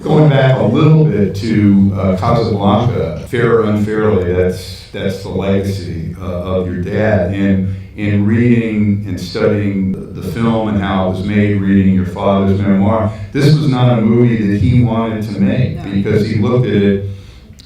Going back a little bit to Casablanca, fair or unfairly, that's the legacy of your dad. And in reading and studying the film and how it was made, reading your father's memoir, this was not a movie that he wanted to make because he looked at it,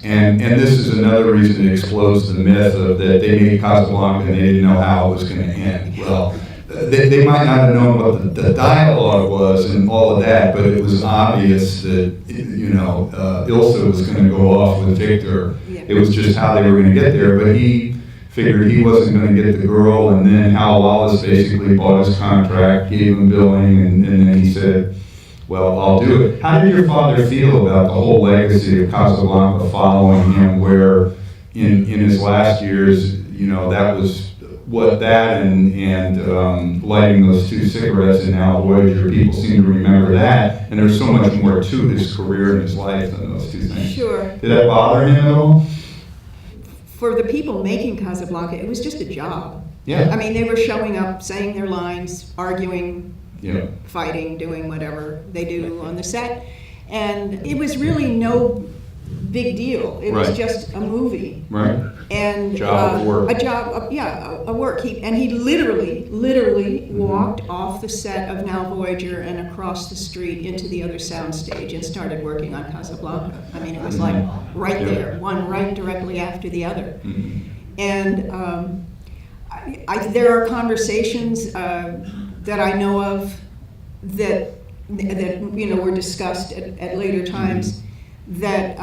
and this is another reason it explodes the myth of that they made Casablanca and they didn't know how it was going to end. Well, they might not have known what the dialogue was and all of that, but it was obvious that, Ilsa was going to go off with Victor. It was just how they were going to get there, but he figured he wasn't going to get the girl, and then Hal Wallace basically bought his contract, gave him billing, and then he said, well, I'll do it. How did your father feel about the whole legacy of Casablanca following him, where in his last years, that was what that and lighting those 2 cigarettes in Now Voyager, people seem to remember that, and there's so much more to his career and his life than those 2 things. Sure. Did that bother him at all? For the people making Casablanca, it was just a job. Yeah. I mean, they were showing up, saying their lines, arguing, fighting, doing whatever they do on the set. And it was really no big deal. It was just a movie. Right. And job of work. A work. He literally walked off the set of Now Voyager and across the street into the other soundstage and started working on Casablanca. I mean, it was like right there, one right directly after the other. Mm-hmm. And there are conversations that I know of that were discussed at later times. That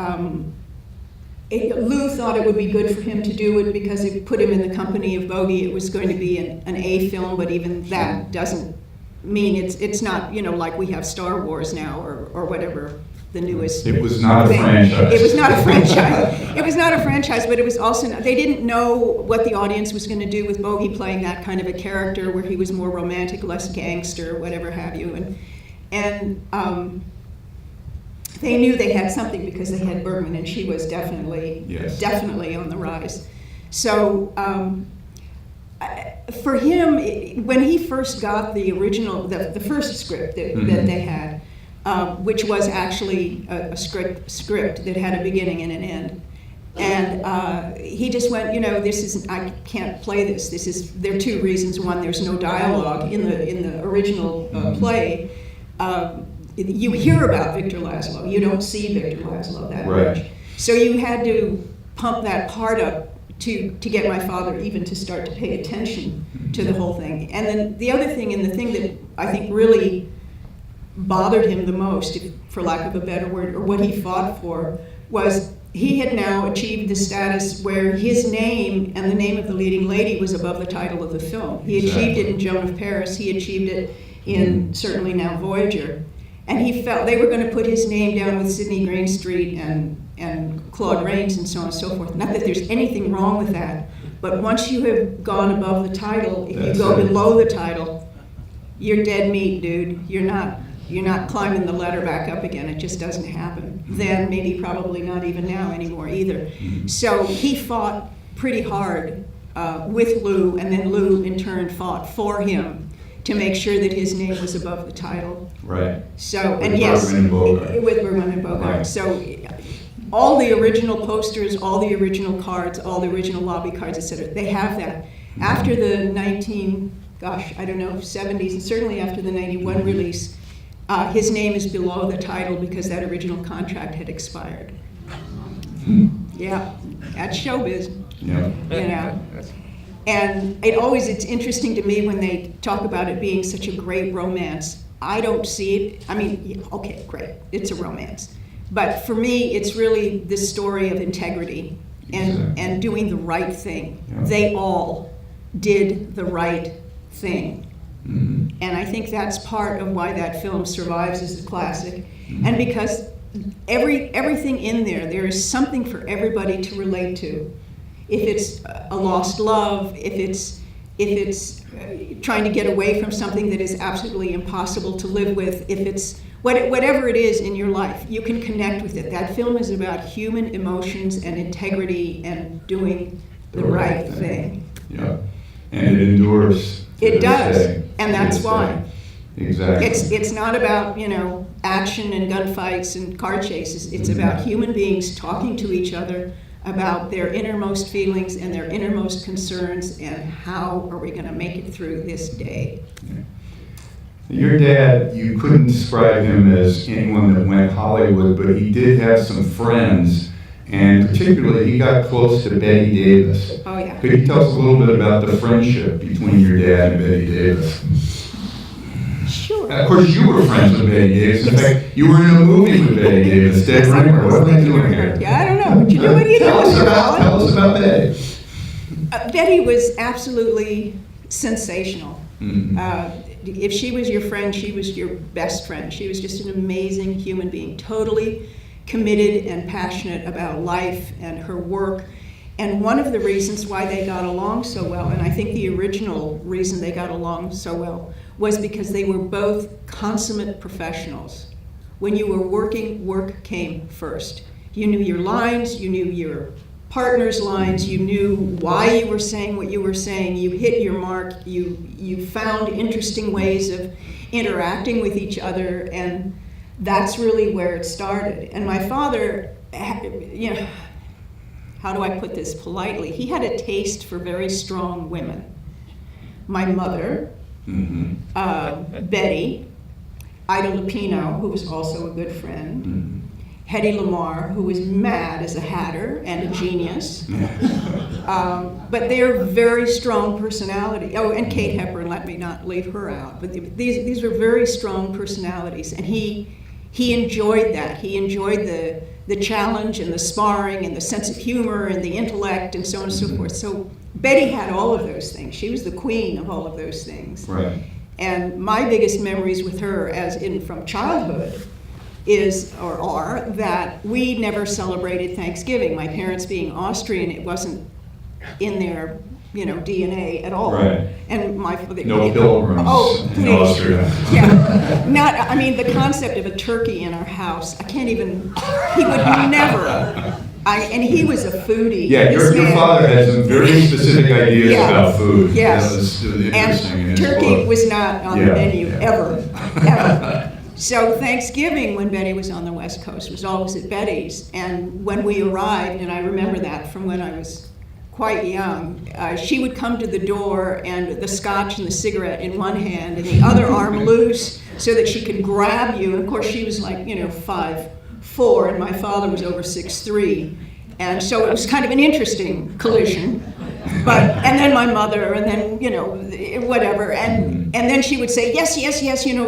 Lou thought it would be good for him to do it because it put him in the company of Bogey. It was going to be an A film, but even that doesn't mean it's not, like we have Star Wars now or whatever the newest It was not thing. A franchise. It was not a franchise. It was not a franchise, but it was also they didn't know what the audience was going to do with Bogey playing that kind of a character where he was more romantic, less gangster, whatever have you, and they knew they had something because they had Bergman, and she was definitely on the rise. So for him, when he first got the original, the first script that they had, which was actually a script that had a beginning and an end, and he just went, I can't play this. There are 2 reasons. One, there's no dialogue in the original play. You hear about Victor Laszlo, you don't see Victor Laszlo that much. So you had to pump that part up to get my father even to start to pay attention to the whole thing. And then the other thing, and the thing that I think really bothered him the most, for lack of a better word, or what he fought for, was he had now achieved the status where his name and the name of the leading lady was above the title of the film. He achieved it in Joan of Paris, he achieved it in certainly Now Voyager. And he felt they were going to put his name down with Sidney Greenstreet and Claude Rains and so on and so forth. Not that there's anything wrong with that, but once you have gone above the title, if you go below the title, you're dead meat, dude. You're not climbing the ladder back up again. It just doesn't happen. Then maybe probably not even now anymore either. So he fought pretty hard with Lou, and then Lou in turn fought for him to make sure that his name was above the title. Right. So, with and yes, Bergman with Bergman and Bogart. Right. So all the original posters, all the original cards, all the original lobby cards, etc., they have that. After the 70s, and certainly after the 91 release, his name is below the title because that original contract had expired. Yeah, that's showbiz. Yeah. And it's interesting to me when they talk about it being such a great romance. I don't see it. I mean, okay, great, it's a romance. But for me, it's really this story of integrity and doing the right thing. Yeah. They all did the right thing. Mm-hmm. And I think that's part of why that film survives as a classic. Mm-hmm. And because everything in there is something for everybody to relate to. If it's a lost love, if it's trying to get away from something that is absolutely impossible to live with, if it's whatever it is in your life, you can connect with it. That film is about human emotions and integrity and doing the right thing. Yeah, and it endures. It does, and that's why. Exactly. It's not about, action and gunfights and car chases. It's about human beings talking to each other about their innermost feelings and their innermost concerns and how are we going to make it through this day. Your dad, you couldn't describe him as anyone that went Hollywood, but he did have some friends, and particularly he got close to Bette Davis. Oh, yeah. Could you tell us a little bit about the friendship between your dad and Bette Davis? Sure. Of course, you were friends with Bette Davis. In fact, you were in a movie with Bette Davis, Dead Ringer. What are they doing here? Yeah, I don't know. What are you Tell doing? us about Bette. Betty was absolutely sensational. Mm-hmm. If she was your friend, she was your best friend. She was just an amazing human being, totally committed and passionate about life and her work. And one of the reasons why they got along so well, and I think the original reason they got along so well, was because they were both consummate professionals. When you were working, work came first. You knew your lines, you knew your partner's lines, you knew why you were saying what you were saying, you hit your mark, you found interesting ways of interacting with each other, and that's really where it started. And my father, how do I put this politely? He had a taste for very strong women. My mother, Betty, Ida Lupino, who was also a good friend, Hedy Lamarr, who was mad as a hatter and a genius. But they're very strong personality. Oh, and Kate Hepburn, let me not leave her out. But these were very strong personalities, and he enjoyed that. He enjoyed the challenge and the sparring and the sense of humor and the intellect and so on and so forth. So Betty had all of those things. She was the queen of all of those things. Right. And my biggest memories with her, as in from childhood, are that we never celebrated Thanksgiving. My parents being Austrian, it wasn't in their DNA at all. Right. And No pilgrims in Austria. Yeah. The concept of a turkey in our house, I can't even, he would never. And he was a foodie. Yeah, your father had some very specific ideas about food. Yes. That was interesting. And turkey was not on the menu, ever. So Thanksgiving, when Betty was on the West Coast, was always at Betty's. And when we arrived, and I remember that from when I was quite young, she would come to the door and the scotch and the cigarette in one hand and the other arm loose so that she could grab you. And of course she was like, 5'4", and my father was over 6'3". And so it was kind of an interesting collision. And then my mother, and then, whatever. And then she would say, yes,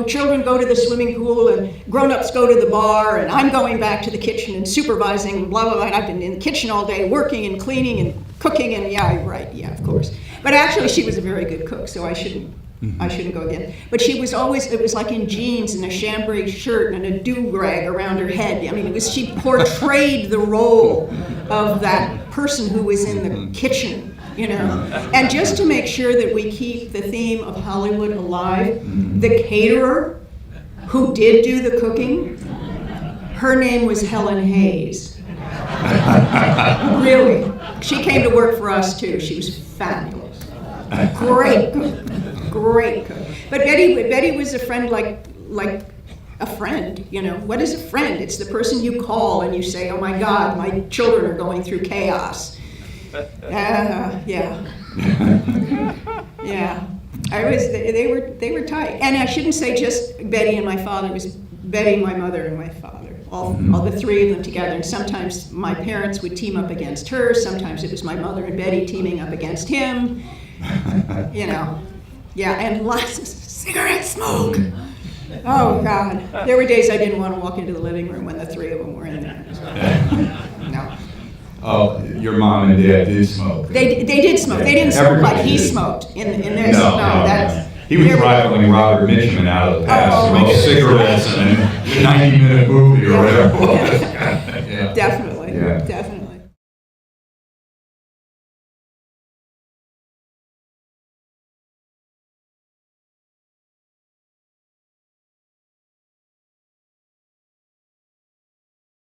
children go to the swimming pool and grown-ups go to the bar, and I'm going back to the kitchen and supervising, blah, blah, blah. And I've been in the kitchen all day working and cleaning and cooking, and of course. But actually she was a very good cook, so I shouldn't go again. But she was always, it was like in jeans and a chambray shirt and a do-rag around her head. She portrayed the role of that person who was in the kitchen. And just to make sure that we keep the theme of Hollywood alive, the caterer who did do the cooking, her name was Helen Hayes. Really. She came to work for us too. She was fabulous. Great cook. But Betty was a friend like a friend. What is a friend? It's the person you call and you say, oh my God, my children are going through chaos. Yeah. They were tight. And I shouldn't say just Betty and my father. It was Betty, my mother, and my father. All the three of them together. And sometimes my parents would team up against her. Sometimes it was my mother and Betty teaming up against him. Yeah, and lots of cigarette smoke. Oh God. There were days I didn't want to walk into the living room when the three of them were in there. No. Oh, your mom and dad did smoke. They did smoke. They didn't smoke like he smoked in this. No. He was rivaling Robert Mitchum out of the past. Smoked cigarettes in a 90-minute movie or whatever it was. Definitely.